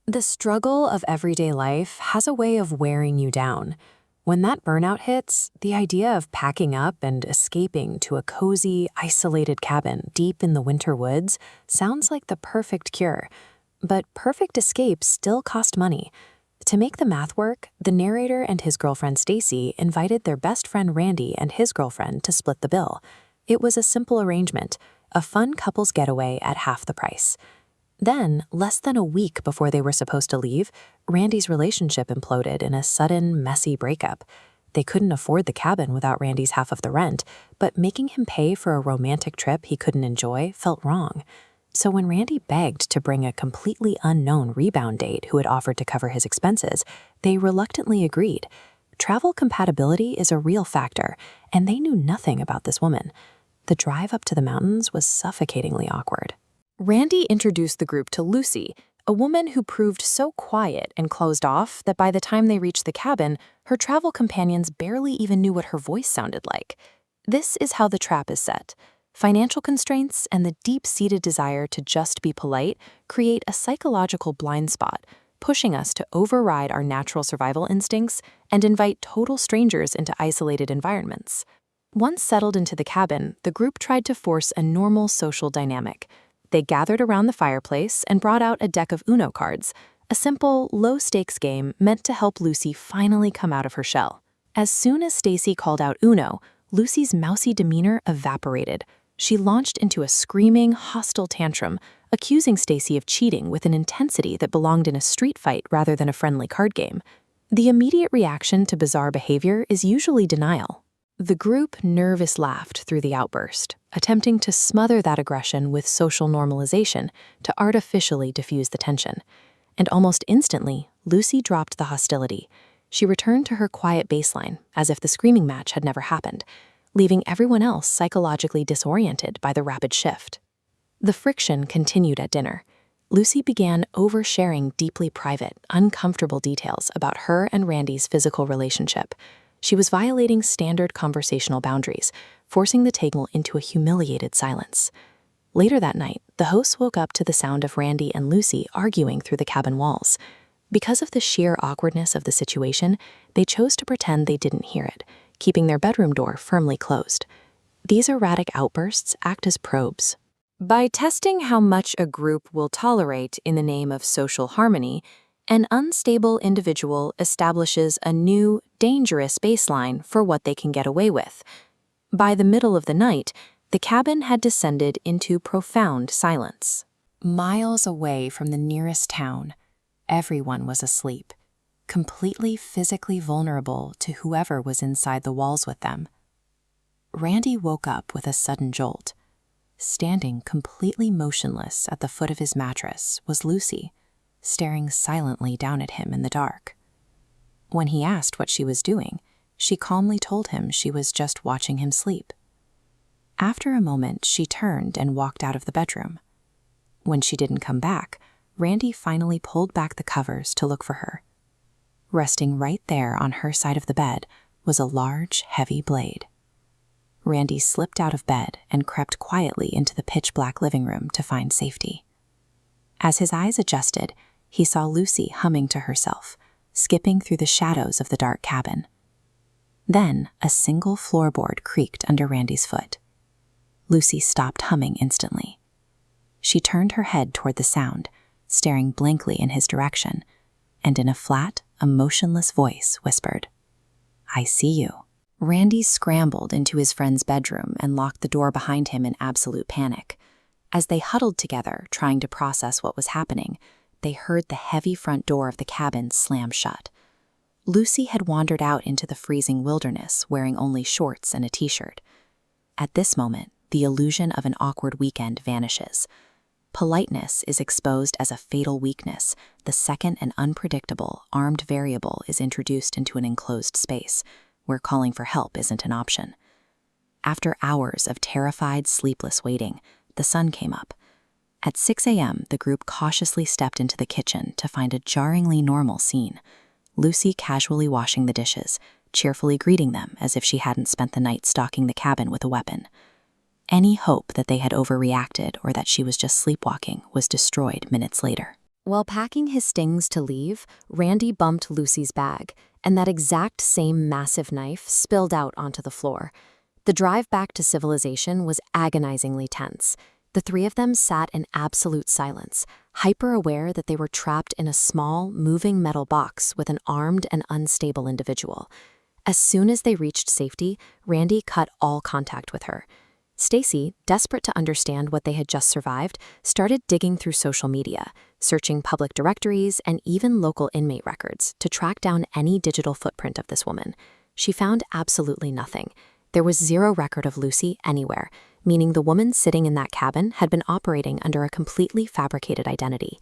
The struggle of everyday life has a way of wearing you down. When that burnout hits, the idea of packing up and escaping to a cozy, isolated cabin deep in the winter woods sounds like the perfect cure. But perfect escapes still cost money. To make the math work, the narrator and his girlfriend Stacy invited their best friend Randy and his girlfriend to split the bill. It was a simple arrangement, a fun couple's getaway at half the price. Then, less than a week before they were supposed to leave, Randy's relationship imploded in a sudden, messy breakup. They couldn't afford the cabin without Randy's half of the rent, but making him pay for a romantic trip he couldn't enjoy felt wrong. So when Randy begged to bring a completely unknown rebound date who had offered to cover his expenses, they reluctantly agreed. Travel compatibility is a real factor, and they knew nothing about this woman. The drive up to the mountains was suffocatingly awkward. Randy introduced the group to Lucy, a woman who proved so quiet and closed off that by the time they reached the cabin, her travel companions barely even knew what her voice sounded like. This is how the trap is set. Financial constraints and the deep-seated desire to just be polite create a psychological blind spot, pushing us to override our natural survival instincts and invite total strangers into isolated environments. Once settled into the cabin, the group tried to force a normal social dynamic. They gathered around the fireplace and brought out a deck of Uno cards, a simple, low-stakes game meant to help Lucy finally come out of her shell. As soon as Stacy called out Uno, Lucy's mousy demeanor evaporated. She launched into a screaming, hostile tantrum, accusing Stacy of cheating with an intensity that belonged in a street fight rather than a friendly card game. The immediate reaction to bizarre behavior is usually denial. The group nervous laughed through the outburst, attempting to smother that aggression with social normalization to artificially diffuse the tension. And almost instantly, Lucy dropped the hostility. She returned to her quiet baseline, as if the screaming match had never happened, leaving everyone else psychologically disoriented by the rapid shift. The friction continued at dinner. Lucy began oversharing deeply private, uncomfortable details about her and Randy's physical relationship. She was violating standard conversational boundaries, forcing the table into a humiliated silence. Later that night, the hosts woke up to the sound of Randy and Lucy arguing through the cabin walls. Because of the sheer awkwardness of the situation, they chose to pretend they didn't hear it, keeping their bedroom door firmly closed. These erratic outbursts act as probes. By testing how much a group will tolerate in the name of social harmony, an unstable individual establishes a new, dangerous baseline for what they can get away with. By the middle of the night, the cabin had descended into profound silence. Miles away from the nearest town, everyone was asleep, completely physically vulnerable to whoever was inside the walls with them. Randy woke up with a sudden jolt. Standing completely motionless at the foot of his mattress was Lucy, staring silently down at him in the dark. When he asked what she was doing, she calmly told him she was just watching him sleep. After a moment, she turned and walked out of the bedroom. When she didn't come back, Randy finally pulled back the covers to look for her. Resting right there on her side of the bed was a large, heavy blade. Randy slipped out of bed and crept quietly into the pitch-black living room to find safety. As his eyes adjusted, he saw Lucy humming to herself, skipping through the shadows of the dark cabin. Then, a single floorboard creaked under Randy's foot. Lucy stopped humming instantly. She turned her head toward the sound, staring blankly in his direction, and in a flat, emotionless voice whispered, "I see you." Randy scrambled into his friend's bedroom and locked the door behind him in absolute panic. As they huddled together, trying to process what was happening, they heard the heavy front door of the cabin slam shut. Lucy had wandered out into the freezing wilderness, wearing only shorts and a t-shirt. At this moment, the illusion of an awkward weekend vanishes. Politeness is exposed as a fatal weakness the second an unpredictable, armed variable is introduced into an enclosed space, where calling for help isn't an option. After hours of terrified, sleepless waiting, the sun came up. At 6 a.m., the group cautiously stepped into the kitchen to find a jarringly normal scene. Lucy casually washing the dishes, cheerfully greeting them as if she hadn't spent the night stalking the cabin with a weapon. Any hope that they had overreacted or that she was just sleepwalking was destroyed minutes later. While packing his things to leave, Randy bumped Lucy's bag, and that exact same massive knife spilled out onto the floor. The drive back to civilization was agonizingly tense. The three of them sat in absolute silence, hyper-aware that they were trapped in a small, moving metal box with an armed and unstable individual. As soon as they reached safety, Randy cut all contact with her. Stacy, desperate to understand what they had just survived, started digging through social media, searching public directories and even local inmate records to track down any digital footprint of this woman. She found absolutely nothing. There was zero record of Lucy anywhere, meaning the woman sitting in that cabin had been operating under a completely fabricated identity.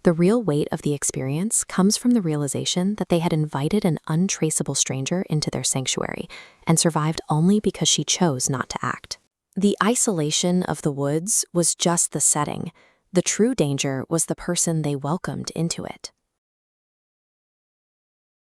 The real weight of the experience comes from the realization that they had invited an untraceable stranger into their sanctuary and survived only because she chose not to act. The isolation of the woods was just the setting. The true danger was the person they welcomed into it.